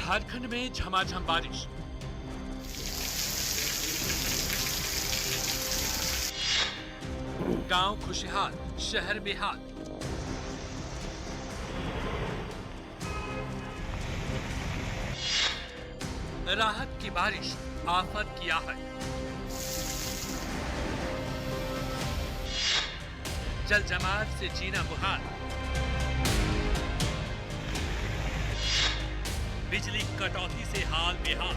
झारखंड में झमाझम बारिश। गांव खुशहाल, शहर बेहाल। राहत की बारिश, आफत की आहट। जल जमाव से जीना मुहाल। बिजली कटौती से हाल बेहाल।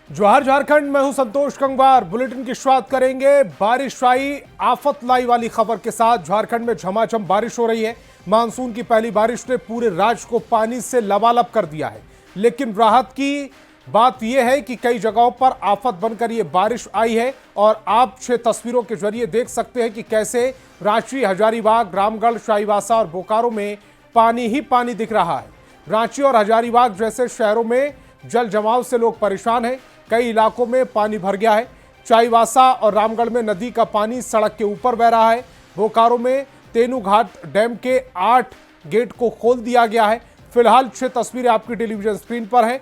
जोहार झारखंड, मैं हूं संतोष गंगवार। बुलेटिन की शुरुआत करेंगे बारिश आई आफत लाई वाली खबर के साथ। झारखंड में झमाझम बारिश हो रही है। मानसून की पहली बारिश ने पूरे राज्य को पानी से लबालब कर दिया है, लेकिन राहत की बात यह है कि कई जगहों पर आफत बनकर यह बारिश आई है और आप 6 तस्वीरों के जरिए देख सकते हैं कि कैसे रांची, हजारीबाग, रामगढ़, चाईबासा और बोकारो में पानी ही पानी दिख रहा है। रांची और हजारीबाग जैसे शहरों में जल जमाव से लोग परेशान हैं। कई इलाकों में पानी भर गया है। चाईबासा और रामगढ़ में नदी का पानी सड़क के ऊपर बह रहा है। बोकारो में तेनूघाट डैम के 8 गेट को खोल दिया गया है। फिलहाल 6 तस्वीरें आपकी टेलीविजन स्क्रीन पर हैं।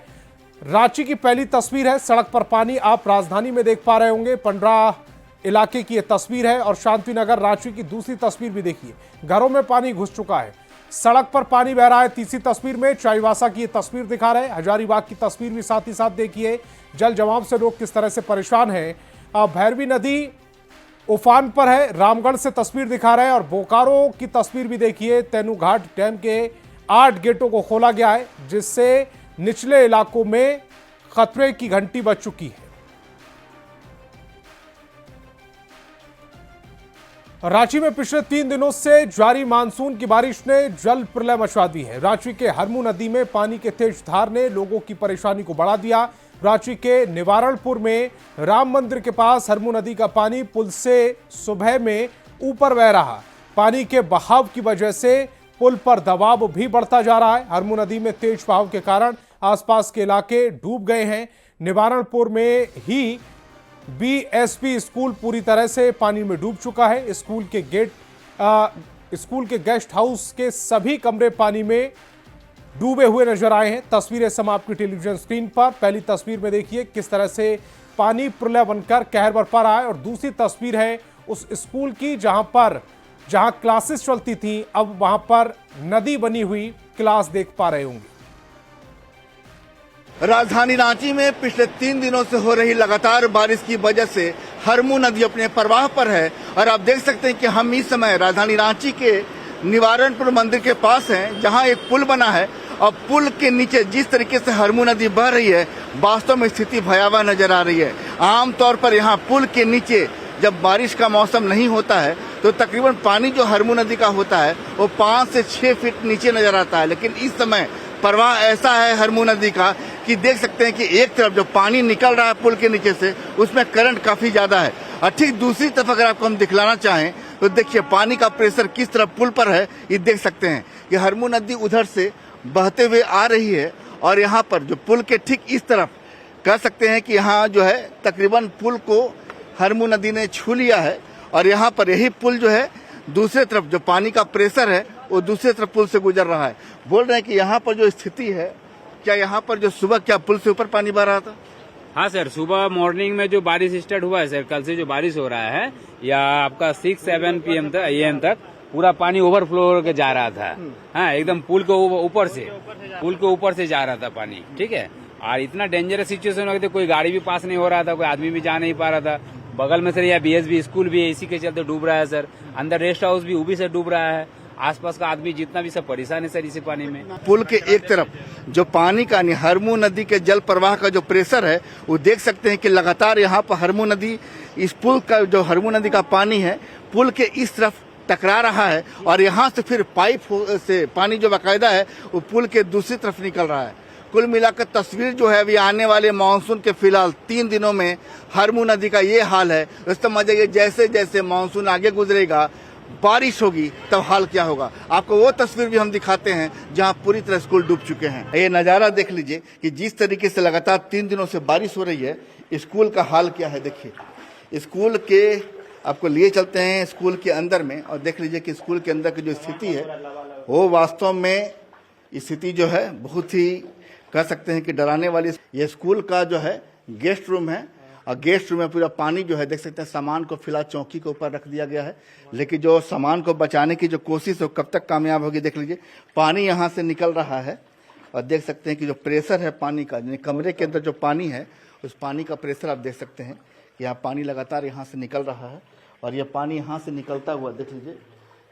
रांची की पहली तस्वीर है, सड़क पर पानी आप राजधानी में देख पा रहे होंगे। पंडरा इलाके की यह तस्वीर है और शांतिनगर रांची की दूसरी तस्वीर भी देखिए, घरों में पानी घुस चुका है, सड़क पर पानी बह रहा है। तीसरी तस्वीर में चाईबासा की तस्वीर दिखा रहे हैं, हजारीबाग की तस्वीर भी साथ ही साथ देखिए, जल जमाव से लोग किस तरह से परेशान हैं। भैरवी नदी उफान पर है, रामगढ़ से तस्वीर दिखा रहे हैं और बोकारो की तस्वीर भी देखिए। तेनूघाट डैम के 8 गेटों को खोला गया है, जिससे निचले इलाकों में खतरे की घंटी बज चुकी है। रांची में पिछले 3 दिनों से जारी मानसून की बारिश ने जल प्रलय मचा दी है। रांची के हरमू नदी में पानी के तेज धार ने लोगों की परेशानी को बढ़ा दिया। रांची के निवारणपुर में राम मंदिर के पास हरमू नदी का पानी पुल से सुबह में ऊपर बह रहा। पानी के बहाव की वजह से पुल पर दबाव भी बढ़ता जा रहा है। हरमू नदी में तेज बहाव के कारण आसपास के इलाके डूब गए हैं। निवारणपुर में ही बीएसपी स्कूल पूरी तरह से पानी में डूब चुका है। स्कूल के गेस्ट हाउस के सभी कमरे पानी में डूबे हुए नजर आए हैं। तस्वीरें समाप्त की टेलीविजन स्क्रीन पर। पहली तस्वीर में देखिए किस तरह से पानी प्रलय बनकर कहर बरपा रहा है और दूसरी तस्वीर है उस स्कूल की जहां क्लासेस चलती थी, अब वहां पर नदी बनी हुई क्लास देख पा रहे होंगे। राजधानी रांची में पिछले 3 दिनों से हो रही लगातार बारिश की वजह से हरमू नदी अपने प्रवाह पर है और आप देख सकते हैं कि हम इस समय राजधानी रांची के निवारणपुर मंदिर के पास हैं, जहां एक पुल बना है और पुल के नीचे जिस तरीके से हरमू नदी बह रही है, वास्तव में स्थिति भयावह नजर आ रही है। आमतौर पर यहाँ पुल के नीचे जब बारिश का मौसम नहीं होता है तो तकरीबन पानी जो हरमू नदी का होता है वो 5 से 6 फीट नीचे नजर आता है, लेकिन इस समय प्रवाह ऐसा है हरमू नदी का कि देख सकते हैं कि एक तरफ जो पानी निकल रहा है पुल के नीचे से, उसमें करंट काफी ज्यादा है और ठीक दूसरी तरफ अगर आपको हम दिखलाना चाहें तो देखिए पानी का प्रेशर किस तरफ पुल पर है। ये देख सकते हैं कि हरमू नदी उधर से बहते हुए आ रही है और यहाँ पर जो पुल के ठीक इस तरफ कह सकते हैं कि यहाँ जो है तकरीबन पुल को हरमू नदी ने छू लिया है और यहाँ पर यही पुल जो है दूसरे तरफ जो पानी का प्रेशर है वो दूसरे तरफ पुल से गुजर रहा है। बोल रहे हैं कि यहाँ पर जो स्थिति है, क्या यहाँ पर जो सुबह क्या पुल से ऊपर पानी बह रहा था? हाँ सर, सुबह मॉर्निंग में जो बारिश स्टार्ट हुआ है सर, कल से जो बारिश हो रहा है या आपका 6-7 PM तक AM तक पूरा पानी ओवरफ्लो होकर जा रहा था। हाँ, एकदम पुल के ऊपर से जा रहा था पानी, ठीक है। और इतना डेंजरस सिचुएशन हो गया था, कोई गाड़ी भी पास नहीं हो रहा था, कोई आदमी भी जा नहीं पा रहा था। बगल में सर यह BSB स्कूल भी है, इसी के चलते डूब रहा है सर। अंदर रेस्ट हाउस भी वो भी सर डूब रहा है। आसपास का आदमी जितना भी सब परेशान है सर इसी पानी में। पुल के एक तरफ जो पानी का हरमू नदी के जल प्रवाह का जो प्रेशर है वो देख सकते हैं कि लगातार यहाँ पर हरमू नदी, इस पुल का जो हरमू नदी का पानी है पुल के इस तरफ टकरा रहा है और यहाँ से फिर पाइप से पानी जो बाकायदा है वो पुल के दूसरी तरफ निकल रहा है। कुल मिलाकर तस्वीर जो है अभी आने वाले मानसून के फिलहाल 3 दिनों में हरमू नदी का ये हाल है। तो समझिए जैसे जैसे मानसून आगे गुजरेगा बारिश होगी तब हाल क्या होगा। आपको वो तस्वीर भी हम दिखाते हैं जहां पूरी तरह स्कूल डूब चुके हैं। ये नजारा देख लीजिए कि जिस तरीके से लगातार 3 दिनों से बारिश हो रही है, स्कूल का हाल क्या है। देखिए स्कूल के आपको लिए चलते हैं स्कूल के अंदर में और देख लीजिए कि स्कूल के अंदर की जो स्थिति है वो वास्तव में स्थिति जो है बहुत ही कह सकते हैं कि डराने वाली। ये स्कूल का जो है गेस्ट रूम है और गेस्ट रूम में पूरा पानी जो है देख सकते हैं। सामान को फिलहाल चौकी के ऊपर रख दिया गया है, लेकिन जो सामान को बचाने की जो कोशिश है कब तक कामयाब होगी। देख लीजिए पानी यहाँ से निकल रहा है और देख सकते हैं कि जो प्रेशर है पानी का, यानी कमरे के अंदर जो पानी है उस पानी का प्रेशर आप देख सकते हैं कि यहाँ पानी लगातार यहाँ से निकल रहा है और ये पानी यहाँ से निकलता हुआ देख लीजिए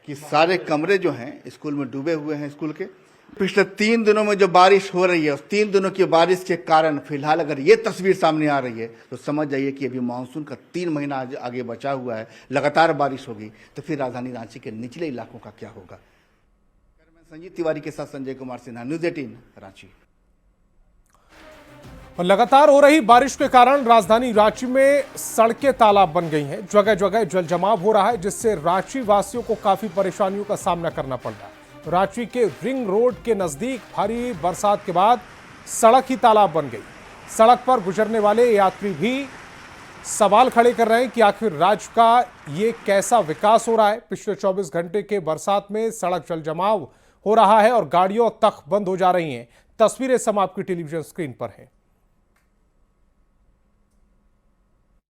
कि सारे कमरे जो हैं स्कूल में डूबे हुए हैं। स्कूल के पिछले 3 दिनों में जो बारिश हो रही है उस 3 दिनों की बारिश के कारण फिलहाल अगर ये तस्वीर सामने आ रही है तो समझ जाइए कि अभी मानसून का 3 महीना आगे बचा हुआ है। लगातार बारिश होगी तो फिर राजधानी रांची के निचले इलाकों का क्या होगा। संजीव तिवारी के साथ संजय कुमार सिन्हा, न्यूज़ 18 रांची। और लगातार हो रही बारिश के कारण राजधानी रांची में सड़कें तालाब बन गई हैं। जगह जगह जल जमाव हो रहा है जिससे रांची वासियों को काफी परेशानियों का सामना करना पड़ रहा है। रांची के रिंग रोड के नजदीक भारी बरसात के बाद सड़क ही तालाब बन गई। सड़क पर गुजरने वाले यात्री भी सवाल खड़े कर रहे हैं कि आखिर राज्य का ये कैसा विकास हो रहा है। पिछले 24 घंटे के बरसात में सड़क जल जमाव हो रहा है और गाड़ियां तक बंद हो जा रही हैं। तस्वीरें सम आपकी टेलीविजन स्क्रीन पर हैं।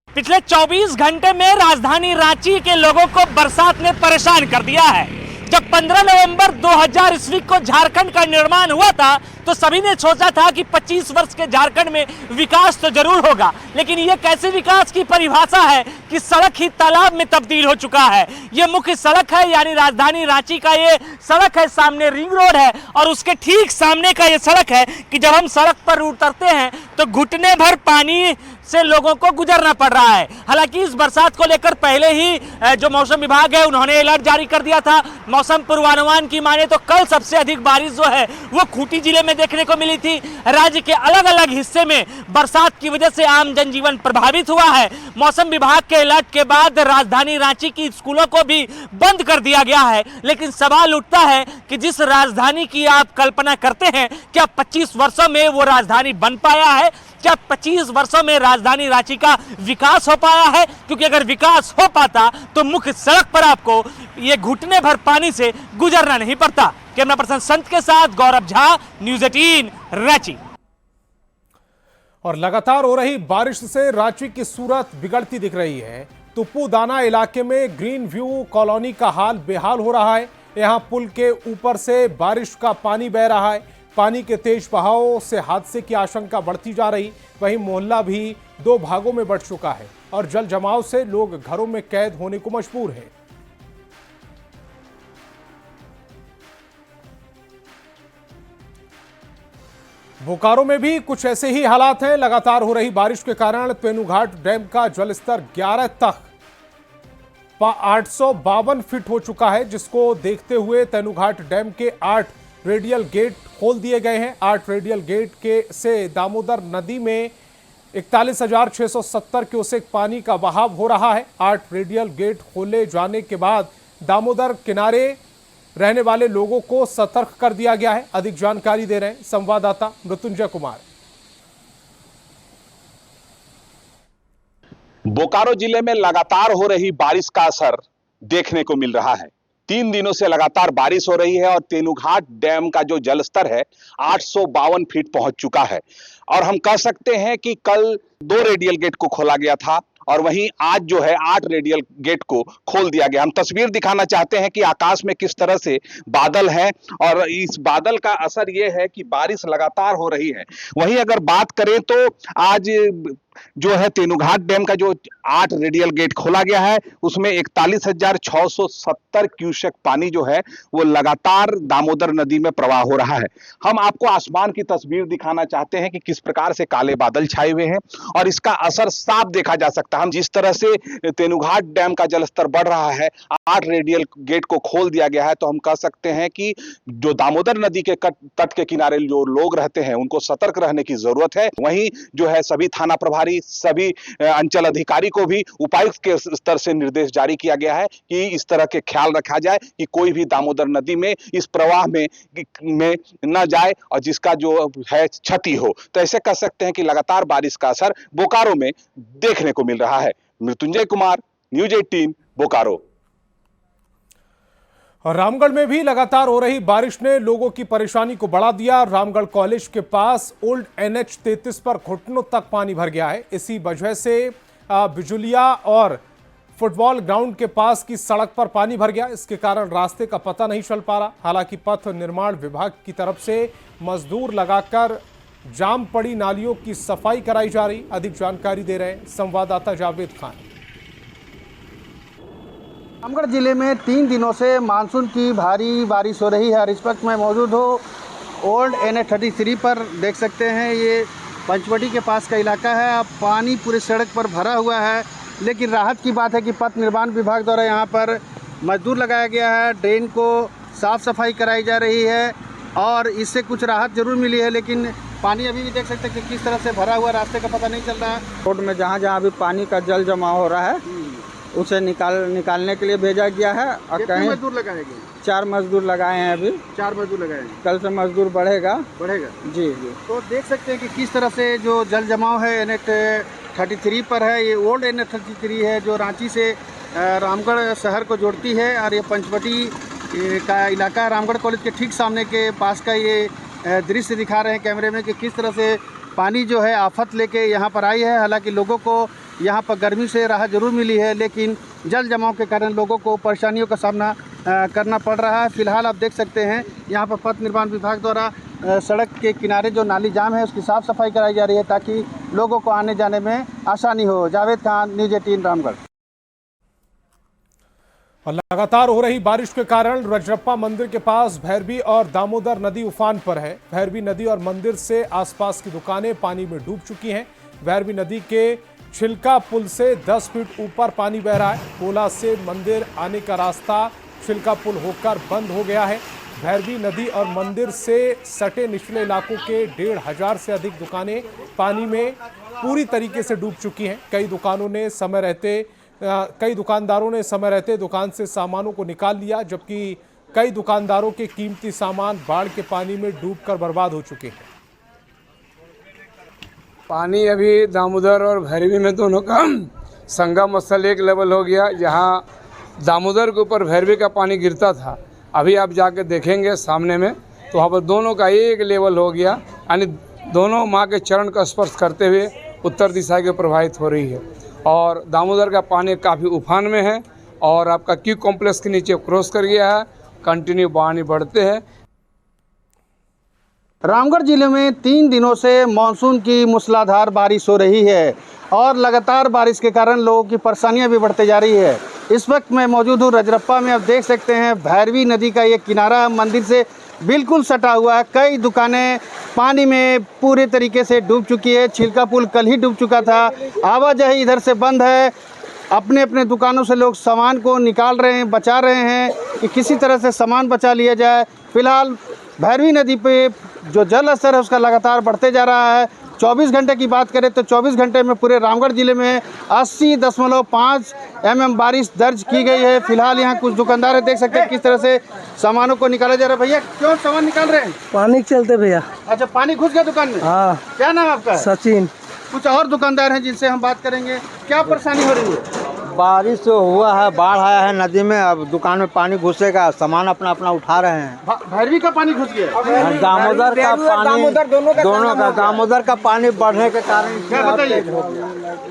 पिछले 24 घंटे में राजधानी रांची के लोगों को बरसात ने परेशान कर दिया है। जब 15 नवंबर 2000 ईस्वी को झारखंड का निर्माण हुआ था तो सभी ने सोचा था कि 25 वर्ष के झारखंड में विकास तो जरूर होगा, लेकिन ये कैसे विकास की परिभाषा है कि सड़क ही तालाब में तब्दील हो चुका है। ये मुख्य सड़क है यानी राजधानी रांची का ये सड़क है, सामने रिंग रोड है और उसके ठीक सामने का ये सड़क है कि जब हम सड़क पर उतरते हैं तो घुटने भर पानी से लोगों को गुजरना पड़ रहा है। हालांकि इस बरसात को लेकर पहले ही जो मौसम विभाग है उन्होंने अलर्ट जारी कर दिया था। मौसम पूर्वानुमान की माने तो कल सबसे अधिक बारिश जो है वो खूंटी जिले में देखने को मिली थी। राज्य के अलग अलग हिस्से में बरसात की वजह से आम जनजीवन प्रभावित हुआ है। मौसम विभाग के अलर्ट के बाद राजधानी रांची की स्कूलों को भी बंद कर दिया गया है। लेकिन सवाल उठता है कि जिस राजधानी की आप कल्पना करते हैं, क्या 25 वर्षों में वो राजधानी बन पाया है? क्या 25 वर्षों में राजधानी रांची का विकास हो पाया है? क्योंकि अगर विकास हो पाता तो मुख्य सड़क पर आपको ये घुटने भर पानी से गुजरना नहीं पड़ता। कैमरा पर्सन संत के साथ गौरव झा, न्यूज़ 18 रांची। और लगातार हो रही बारिश से रांची की सूरत बिगड़ती दिख रही है। तुप्पूदाना इलाके में ग्रीन व्यू कॉलोनी का हाल बेहाल हो रहा है। यहां पुल के ऊपर से बारिश का पानी बह रहा है। पानी के तेज बहाव से हादसे की आशंका बढ़ती जा रही। वहीं मोहल्ला भी 2 भागों में बढ़ चुका है और जल जमाव से लोग घरों में कैद होने को मजबूर हैं। बोकारो में भी कुछ ऐसे ही हालात हैं। लगातार हो रही बारिश के कारण तेनुघाट डैम का जलस्तर 11 तक 852 फीट हो चुका है, जिसको देखते हुए तेनुघाट डैम के 8 रेडियल गेट खोल दिए गए हैं। 8 रेडियल गेट के से दामोदर नदी में 41,670 क्यूसेक पानी का बहाव हो रहा है। 8 रेडियल गेट खोले जाने के बाद दामोदर किनारे रहने वाले लोगों को सतर्क कर दिया गया है। अधिक जानकारी दे रहे हैं संवाददाता मृत्युंजय कुमार। बोकारो जिले में लगातार हो रही बारिश का असर देखने को मिल रहा है। 3 दिनों से लगातार बारिश हो रही है और तेनुघाट डैम का जो जलस्तर है 852 फीट पहुंच चुका है। और हम कह सकते हैं कि कल 2 रेडियल गेट को खोला गया था और वहीं आज जो है 8 रेडियल गेट को खोल दिया गया। हम तस्वीर दिखाना चाहते हैं कि आकाश में किस तरह से बादल हैं और इस बादल का असर यह है कि बारिश लगातार हो रही है। वहीं अगर बात करें तो आज जो है तेनुघाट डैम का जो 8 रेडियल गेट खोला गया है उसमें 41,670 क्यूसेक पानी जो है वो लगातार दामोदर नदी में प्रवाह हो रहा है। हम आपको आसमान की तस्वीर दिखाना चाहते हैं कि किस प्रकार से काले बादल छाए हुए हैं और इसका असर साफ देखा जा सकता है। हम जिस तरह से तेनुघाट डैम का जलस्तर बढ़ रहा है, 8 रेडियल गेट को खोल दिया गया है, तो हम कह सकते हैं कि जो दामोदर नदी के तट के किनारे जो लोग रहते हैं उनको सतर्क रहने की जरूरत है। वहीं जो है सभी थाना प्रभारी प्रभारी सभी अंचल अधिकारी को भी उपायुक्त के स्तर से निर्देश जारी किया गया है कि इस तरह के ख्याल रखा जाए कि कोई भी दामोदर नदी में इस प्रवाह में न जाए और जिसका जो है क्षति हो। तो ऐसे कह सकते हैं कि लगातार बारिश का असर बोकारो में देखने को मिल रहा है। मृत्युंजय कुमार, न्यूज 18, बोकारो। और रामगढ़ में भी लगातार हो रही बारिश ने लोगों की परेशानी को बढ़ा दिया। रामगढ़ कॉलेज के पास ओल्ड NH 33 पर घुटनों तक पानी भर गया है। इसी वजह से बिजुलिया और फुटबॉल ग्राउंड के पास की सड़क पर पानी भर गया। इसके कारण रास्ते का पता नहीं चल पा रहा। हालांकि पथ निर्माण विभाग की तरफ से मजदूर लगाकर जाम पड़ी नालियों की सफाई कराई जा रही। अधिक जानकारी दे रहे हैं संवाददाता जावेद खान। रामगढ़ जिले में 3 दिनों से मानसून की भारी बारिश हो रही है और इस वक्त मैं मौजूद हूँ ओल्ड NH 33 पर। देख सकते हैं ये पंचवटी के पास का इलाका है। अब पानी पूरे सड़क पर भरा हुआ है, लेकिन राहत की बात है कि पथ निर्माण विभाग द्वारा यहाँ पर मजदूर लगाया गया है, ड्रेन को साफ़ सफाई कराई जा रही है और इससे कुछ राहत जरूर मिली है। लेकिन पानी अभी भी देख सकते हैं कि किस तरह से भरा हुआ, रास्ते का पता नहीं चल रहा है। रोड में जहाँ जहाँ अभी पानी का जल जमा हो रहा है उसे निकालने के लिए भेजा गया है। और कहीं मजदूर लगाए गए? 4 मजदूर लगाए हैं अभी। 4 मजदूर लगाए हैं। कल से मजदूर बढ़ेगा जी। तो देख सकते हैं कि किस तरह से जो जल जमाव है NH 33 पर है। ये ओल्ड NH 33 है जो रांची से रामगढ़ शहर को जोड़ती है और ये पंचवटी का इलाका रामगढ़ कॉलेज के ठीक सामने के पास का ये दृश्य दिखा रहे हैं कैमरे में कि किस तरह से पानी जो है आफत लेके यहाँ पर आई है। हालांकि लोगों को यहाँ पर गर्मी से राहत जरूर मिली है, लेकिन जल जमाव के कारण लोगों को परेशानियों का सामना करना पड़ रहा है। फिलहाल आप देख सकते हैं यहाँ पर पथ निर्माण विभाग द्वारा सड़क के किनारे जो नाली जाम है उसकी साफ़ सफाई कराई जा रही है ताकि लोगों को आने जाने में आसानी हो। जावेद खान, न्यूज 18, रामगढ़। और लगातार हो रही बारिश के कारण रजरप्पा मंदिर के पास भैरवी और दामोदर नदी उफान पर है। भैरवी नदी और मंदिर से आसपास की दुकानें पानी में डूब चुकी हैं। भैरवी नदी के छिलका पुल से 10 फीट ऊपर पानी बह रहा है। कोला से मंदिर आने का रास्ता छिलका पुल होकर बंद हो गया है। भैरवी नदी और मंदिर से सटे निचले इलाकों के 1,500 से अधिक दुकानें पानी में पूरी तरीके से डूब चुकी हैं। कई दुकानदारों ने समय रहते दुकान से सामानों को निकाल लिया, जबकि कई दुकानदारों के कीमती सामान बाढ़ के पानी में डूबकर बर्बाद हो चुके हैं। पानी अभी दामोदर और भैरवी में दोनों का संगम स्थल एक लेवल हो गया। जहाँ दामोदर के ऊपर भैरवी का पानी गिरता था, अभी आप जाके देखेंगे सामने में तो वहाँ पर दोनों का एक लेवल हो गया। यानी दोनों माँ के चरण का स्पर्श करते हुए उत्तर दिशा के प्रभावित हो रही है। और दामोदर का पानी काफ़ी उफान में है और आपका क्यू कॉम्प्लेक्स के नीचे क्रॉस कर गया है। कंटिन्यू पानी बढ़ते हैं। रामगढ़ जिले में 3 दिनों से मानसून की मूसलाधार बारिश हो रही है और लगातार बारिश के कारण लोगों की परेशानियां भी बढ़ते जा रही है। इस वक्त मैं मौजूद हूँ रजरप्पा में। आप देख सकते हैं भैरवी नदी का ये किनारा मंदिर से बिल्कुल सटा हुआ है। कई दुकानें पानी में पूरे तरीके से डूब चुकी है। छिलका पुल कल ही डूब चुका था। आवाजाही इधर से बंद है। अपने अपने दुकानों से लोग सामान को निकाल रहे हैं, बचा रहे हैं कि किसी तरह से सामान बचा लिया जाए। फिलहाल भैरवी नदी पे जो जल स्तर है उसका लगातार बढ़ते जा रहा है। 24 घंटे की बात करें तो 24 घंटे में पूरे रामगढ़ जिले में 80.5 mm बारिश दर्ज की गई है। फिलहाल यहाँ कुछ दुकानदार है, देख सकते हैं किस तरह से सामानों को निकाला जा रहा है। भैया क्यों सामान निकाल रहे हैं? पानी के चलते भैया। अच्छा, पानी घुस गया दुकान में? हाँ। क्या नाम आपका? सचिन। कुछ और दुकानदार हैं जिनसे हम बात करेंगे। क्या परेशानी हो रही है? बारिश तो हुआ है, बाढ़ आया है नदी में। अब दुकान में पानी घुसेगा, सामान अपना अपना उठा रहे हैं। भैरवी का पानी घुस गया, दामोदर का पानी, दोनों का दामोदर का पानी बढ़ने के कारण क्या बताइए?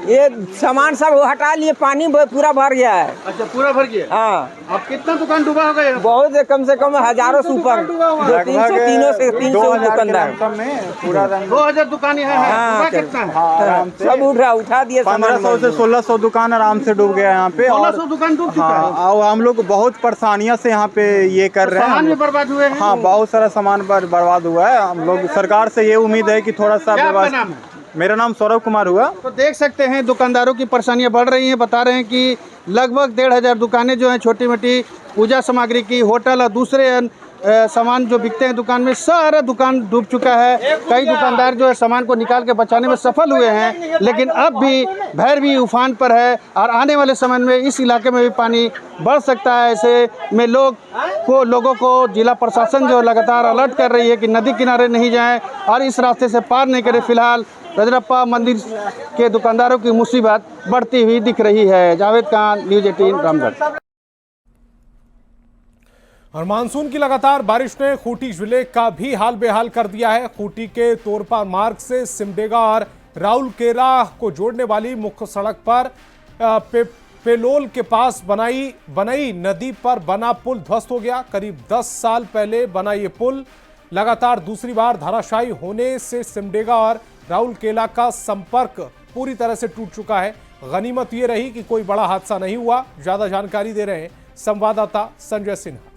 ये सामान सब हटा लिए, पानी पूरा भर गया है। अच्छा, पूरा भर गया। हाँ। अब कितना दुकान डूबा होगा? बहुत, कम से कम हजारों से ऊपर, 300 दुकानदार। पूरा 2000 दुकान है। कितना सब उठा दिए। 1500 से 1600 दुकान आराम से डूब गया यहाँ पे। 1600 दुकान डूब चुका है। और हम लोग बहुत परेशानियों से यहाँ पे ये कर रहे हैं। सामान भी बर्बाद हुए हैं। हाँ, बहुत सारा सामान बर्बाद हुआ है। हम लोग सरकार से ये उम्मीद है कि थोड़ा सा व्यवस्था। मेरा नाम सौरभ कुमार हुआ। तो देख सकते हैं दुकानदारों की परेशानियां बढ़ रही हैं। बता रहे हैं कि लगभग 1,500 दुकानें जो हैं छोटी मोटी पूजा सामग्री की, होटल और दूसरे सामान जो बिकते हैं दुकान में, सारा दुकान डूब चुका है। कई दुकानदार जो है सामान को निकाल के बचाने में सफल हुए हैं, लेकिन अब भी भैरवी उफान पर है और आने वाले समय में इस इलाके में भी पानी बढ़ सकता है। ऐसे में लोगों को जिला प्रशासन जो लगातार अलर्ट कर रही है कि नदी किनारे नहीं जाएं और इस रास्ते से पार नहीं करें। फिलहाल रजरप्पा मंदिर के दुकानदारों की मुसीबत बढ़ती हुई दिख रही है। जावेद खान, न्यूज़ 18 रामगढ़। और मानसून की लगातार बारिश ने खूंटी जिले का भी हाल बेहाल कर दिया है। खूंटी के तोरपा मार्ग से सिमडेगा और राउरकेला को जोड़ने वाली मुख्य सड़क पर पेलोल के पास बनई नदी पर बना पुल ध्वस्त हो गया। करीब 10 साल पहले बना ये पुल लगातार दूसरी बार धराशायी होने से सिमडेगा और राउरकेला का संपर्क पूरी तरह से टूट चुका है। गनीमत ये रही कि कोई बड़ा हादसा नहीं हुआ। ज्यादा जानकारी दे रहे हैं संवाददाता संजय सिन्हा।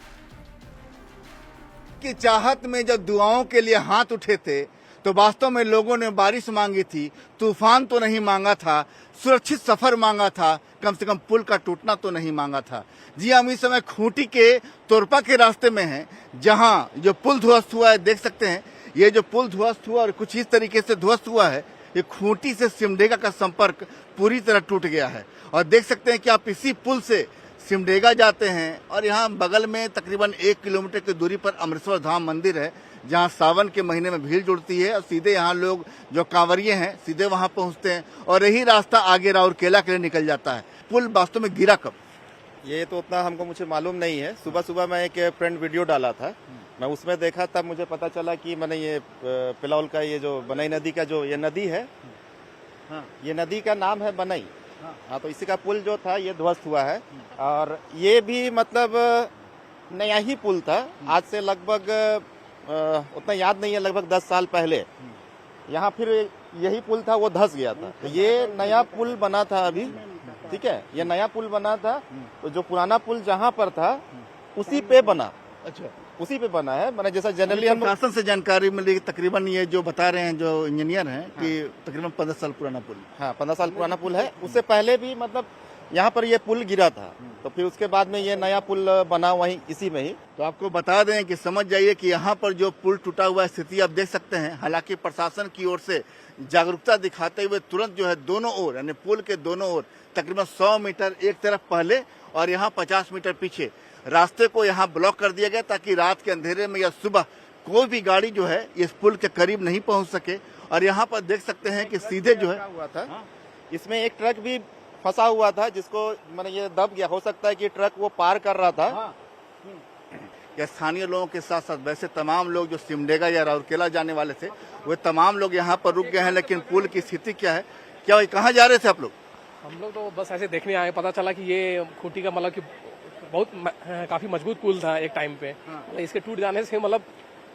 की चाहत में जब दुआओं के लिए हाथ उठे थे तो वास्तव में लोगों ने बारिश मांगी थी, तूफान तो नहीं मांगा था, सुरक्षित सफर मांगा था, कम से कम पुल का टूटना तो नहीं मांगा था। जी हम इस समय खूंटी के तोरपा के रास्ते में हैं, जहां जो पुल ध्वस्त हुआ है, देख सकते हैं ये जो पुल ध्वस्त हुआ और कुछ इस तरीके से ध्वस्त हुआ है। ये खूंटी से सिमडेगा का संपर्क पूरी तरह टूट गया है और देख सकते हैं कि आप इसी पुल से सिमडेगा जाते हैं और यहाँ बगल में तकरीबन 1 किलोमीटर की दूरी पर अमृतसर धाम मंदिर है, जहाँ सावन के महीने में भीड़ जुड़ती है और सीधे यहाँ लोग जो कांवरिये हैं सीधे वहाँ पहुँचते हैं और यही रास्ता आगे राउरकेला के लिए निकल जाता है। पुल वास्तव में गिरा कब? ये तो उतना मुझे मालूम नहीं है। सुबह सुबह मैं एक फ्रेंड वीडियो डाला था, मैं उसमें देखा तब मुझे पता चला कि मैंने ये पिलौल का ये जो बनई नदी का जो ये नदी है, हाँ, ये नदी का नाम है बनई। हाँ, तो इसी का पुल जो था ये ध्वस्त हुआ है और ये भी मतलब नया ही पुल था। आज से लगभग उतना याद नहीं है, लगभग 10 साल पहले यहाँ फिर यही पुल था, वो धंस गया था। तो ये नया पुल बना था अभी, ठीक है, ये नया पुल बना था। तो जो पुराना पुल जहाँ पर था उसी पे बना, अच्छा उसी पे बना है। मैंने जैसा जनरली हम प्रशासन से जानकारी मिली, तकरीबन ये जो बता रहे हैं जो इंजीनियर हैं कि तकरीबन 15 साल पुराना पुल, हाँ 15 साल पुराना पुल है। उससे पहले भी मतलब यहाँ पर ये पुल गिरा था, तो फिर उसके बाद में ये नया पुल बना वहीं इसी में ही। तो आपको बता दें कि समझ जाइए कि यहाँ पर जो पुल टूटा हुआ स्थिति आप देख सकते हैं। हालांकि प्रशासन की ओर से जागरूकता दिखाते हुए तुरंत जो है दोनों ओर यानी पुल के दोनों ओर तकरीबन 100 मीटर एक तरफ पहले और यहाँ 50 मीटर पीछे रास्ते को यहाँ ब्लॉक कर दिया गया, ताकि रात के अंधेरे में या सुबह कोई भी गाड़ी जो है इस पुल के करीब नहीं पहुँच सके। और यहाँ पर देख सकते हैं कि सीधे जो है हुआ था, इसमें एक ट्रक भी फंसा हुआ था जिसको मैंने ये दब गया। हो सकता है कि ट्रक वो पार कर रहा था। या स्थानीय लोगों के साथ साथ वैसे तमाम लोग जो सिमडेगा या राउरकेला जाने वाले थे वे तमाम लोग यहाँ पर रुक गए हैं। लेकिन पुल की स्थिति क्या है, क्या कहाँ जा रहे थे आप लोग? हम लोग तो बस ऐसे देखने आए, पता चला कि ये खूंटी का मतलब कि बहुत काफी मजबूत पुल था एक टाइम पे। इसके टूट जाने से मतलब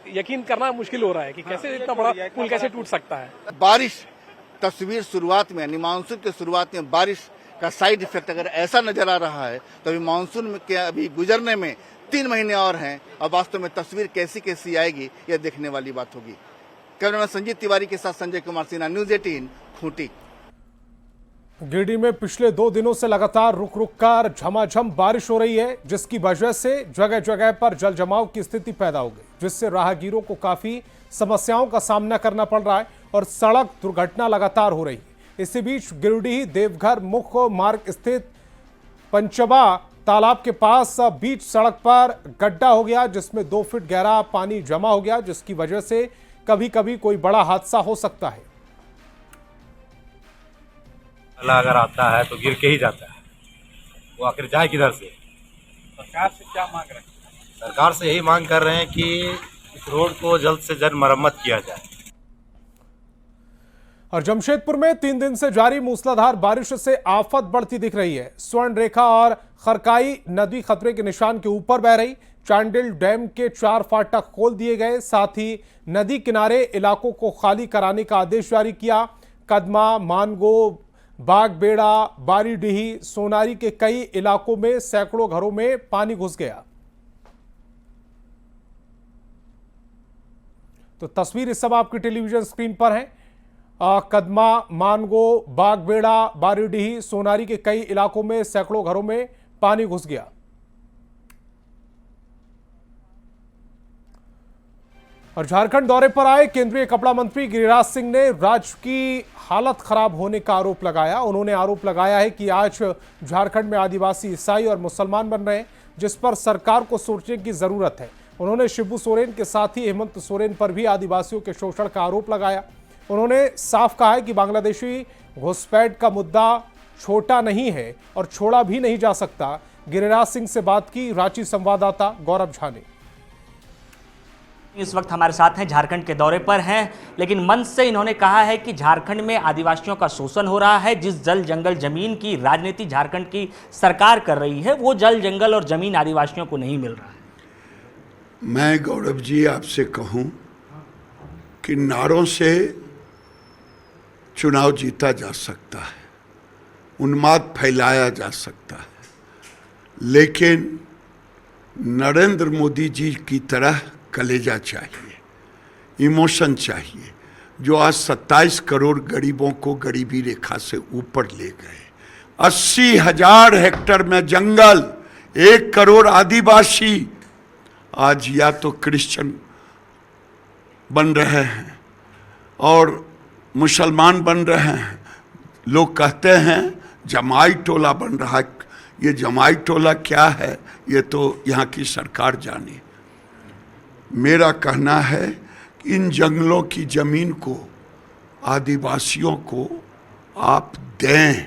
यकीन करना मुश्किल हो रहा है कि कैसे इतना बड़ा पुल कैसे टूट सकता है। बारिश तस्वीर शुरुआत में यानी मानसून के शुरुआत में बारिश का साइड इफेक्ट अगर ऐसा नजर आ रहा है तो अभी मानसून के अभी गुजरने में 3 महीने और हैं और वास्तव में तस्वीर कैसी कैसी आएगी यह देखने वाली बात होगी। कैमरामैन संजीत तिवारी के साथ संजय कुमार सिन्हा, न्यूज़ 18 खूंटी। गिरिडीह में पिछले 2 दिनों से लगातार रुक रुक कर झमाझम बारिश हो रही है, जिसकी वजह से जगह जगह पर जल जमाव की स्थिति पैदा हो गई, जिससे राहगीरों को काफी समस्याओं का सामना करना पड़ रहा है और सड़क दुर्घटना लगातार हो रही है। इसी बीच गिरिडीह देवघर मुख्य मार्ग स्थित पंचबा तालाब के पास बीच सड़क पर गड्ढा हो गया, जिसमें 2 फीट गहरा पानी जमा हो गया, जिसकी वजह से कभी कभी कोई बड़ा हादसा हो सकता है। अगर आता है तो गिर के ही जाता है, वो आखिर जाए किधर से? सरकार से क्या मांग रहे हैं? सरकार से यही मांग कर रहे हैं कि इस रोड को जल्द से जल्द मरम्मत किया जाए। और जमशेदपुर में 3 दिन से जारी मूसलाधार बारिश से आफत बढ़ती दिख रही है। स्वर्ण रेखा और खरकाई नदी खतरे के निशान के ऊपर बह रही। चांडिल डैम के 4 फाटक खोल दिए गए, साथ ही नदी किनारे इलाकों को खाली कराने का आदेश जारी किया। कदमा, मानगो, बागबेड़ा, बारीडीही, सोनारी के कई इलाकों में सैकड़ों घरों में पानी घुस गया। तो तस्वीर इस समय आपकी टेलीविजन स्क्रीन पर है। कदमा, मानगो, बागबेड़ा, बारीडीही, सोनारी के कई इलाकों में सैकड़ों घरों में पानी घुस गया। और झारखंड दौरे पर आए केंद्रीय कपड़ा मंत्री गिरिराज सिंह ने राज्य की हालत खराब होने का आरोप लगाया। उन्होंने आरोप लगाया है कि आज झारखंड में आदिवासी, ईसाई और मुसलमान बन रहे हैं, जिस पर सरकार को सोचने की जरूरत है। उन्होंने शिबू सोरेन के साथ ही हेमंत सोरेन पर भी आदिवासियों के शोषण का आरोप लगाया। उन्होंने साफ कहा है कि बांग्लादेशी घुसपैठ का मुद्दा छोटा नहीं है और छोड़ा भी नहीं जा सकता। गिरिराज सिंह से बात की रांची संवाददाता गौरव झा ने। इस वक्त हमारे साथ हैं, झारखंड के दौरे पर हैं, लेकिन मंच से इन्होंने कहा है कि झारखंड में आदिवासियों का शोषण हो रहा है। जिस जल जंगल जमीन की राजनीति झारखंड की सरकार कर रही है, वो जल जंगल और जमीन आदिवासियों को नहीं मिल रहा है। मैं गौरव जी आपसे कहूं कि नारों से चुनाव जीता जा सकता है, उन्माद फैलाया जा सकता है, लेकिन नरेंद्र मोदी जी की तरह कलेजा चाहिए, इमोशन चाहिए, जो आज 27 करोड़ गरीबों को गरीबी रेखा से ऊपर ले गए। 80,000 हेक्टेयर में जंगल, 1 करोड़ आदिवासी आज या तो क्रिश्चियन बन रहे हैं और मुसलमान बन रहे हैं। लोग कहते हैं जमाई टोला बन रहा है। ये जमाई टोला क्या है, ये तो यहाँ की सरकार जाने। मेरा कहना है कि इन जंगलों की जमीन को आदिवासियों को आप दें,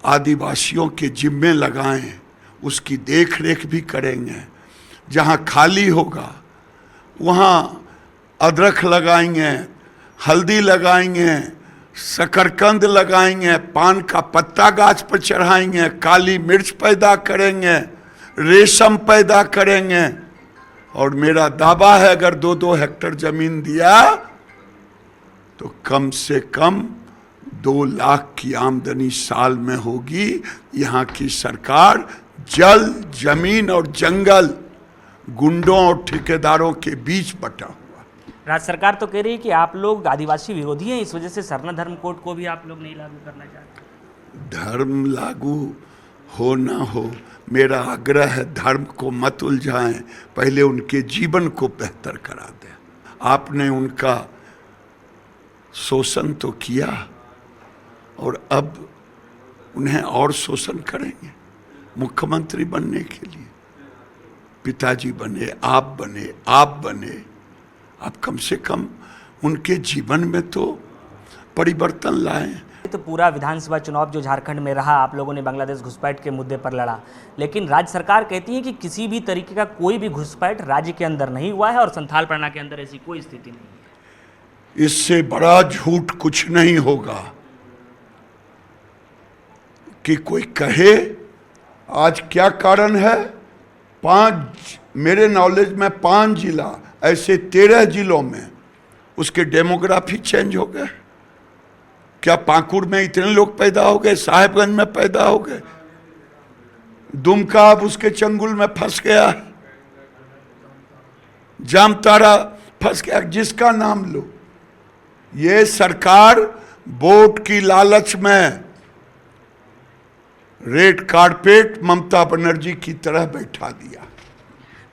आदिवासियों के जिम्मे लगाएं, उसकी देख रेख भी करेंगे। जहाँ खाली होगा वहाँ अदरक लगाएंगे, हल्दी लगाएंगे, शकरकंद लगाएंगे, पान का पत्ता गाछ पर चढ़ाएंगे, काली मिर्च पैदा करेंगे, रेशम पैदा करेंगे। और मेरा दावा है अगर 2-2 हेक्टेयर जमीन दिया तो कम से कम 2 लाख की आमदनी साल में होगी। यहाँ की सरकार जल, जमीन और जंगल गुंडों और ठेकेदारों के बीच बटा हुआ। राज्य सरकार तो कह रही है कि आप लोग आदिवासी विरोधी हैं, इस वजह से सरना धर्म कोड को भी आप लोग नहीं लागू करना चाहते। धर्म लागू हो ना हो, मेरा आग्रह है धर्म को मत उलझाएं, पहले उनके जीवन को बेहतर करा दें। आपने उनका शोषण तो किया और अब उन्हें और शोषण करेंगे। मुख्यमंत्री बनने के लिए पिताजी बने, आप बने, आप कम से कम उनके जीवन में तो परिवर्तन लाएं। तो पूरा विधानसभा चुनाव जो झारखंड में रहा, आप लोगों ने बांग्लादेश घुसपैठ के मुद्दे पर लड़ा, लेकिन राज्य सरकार कहती है कि किसी भी तरीके का कोई भी घुसपैठ राज्य के अंदर नहीं हुआ है और संथाल परगना के अंदर ऐसी कोई स्थिति नहीं है। इससे बड़ा झूठ कुछ नहीं होगा कि कोई कहे। आज क्या कारण है, 5 मेरे नॉलेज में 5 जिला ऐसे 13 जिलों में उसके डेमोग्राफी चेंज हो गए। क्या पाकुड़ में इतने लोग पैदा हो गए, साहेबगंज में पैदा हो गए, दुमका अब उसके चंगुल में फंस गया, जामताड़ा फंस गया, जिसका नाम लो। ये सरकार वोट की लालच में रेड कारपेट ममता बनर्जी की तरह बैठा दिया।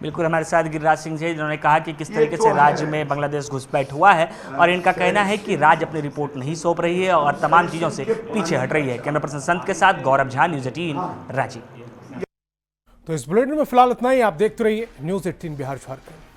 बिल्कुल, हमारे साथ गिरिराज सिंह जी, जिन्होंने कहा कि किस तरीके से राज्य में बांग्लादेश घुसपैठ हुआ है और इनका कहना है कि राज्य अपनी रिपोर्ट नहीं सौंप रही है और तमाम चीजों से पीछे हट रही है। कैमरा पर्सन संत के साथ गौरव झा, न्यूज़ 18 रांची। तो इस बुलेटिन में फिलहाल इतना ही। आप देखते रहिए न्यूज़ 18 बिहार झारखंड।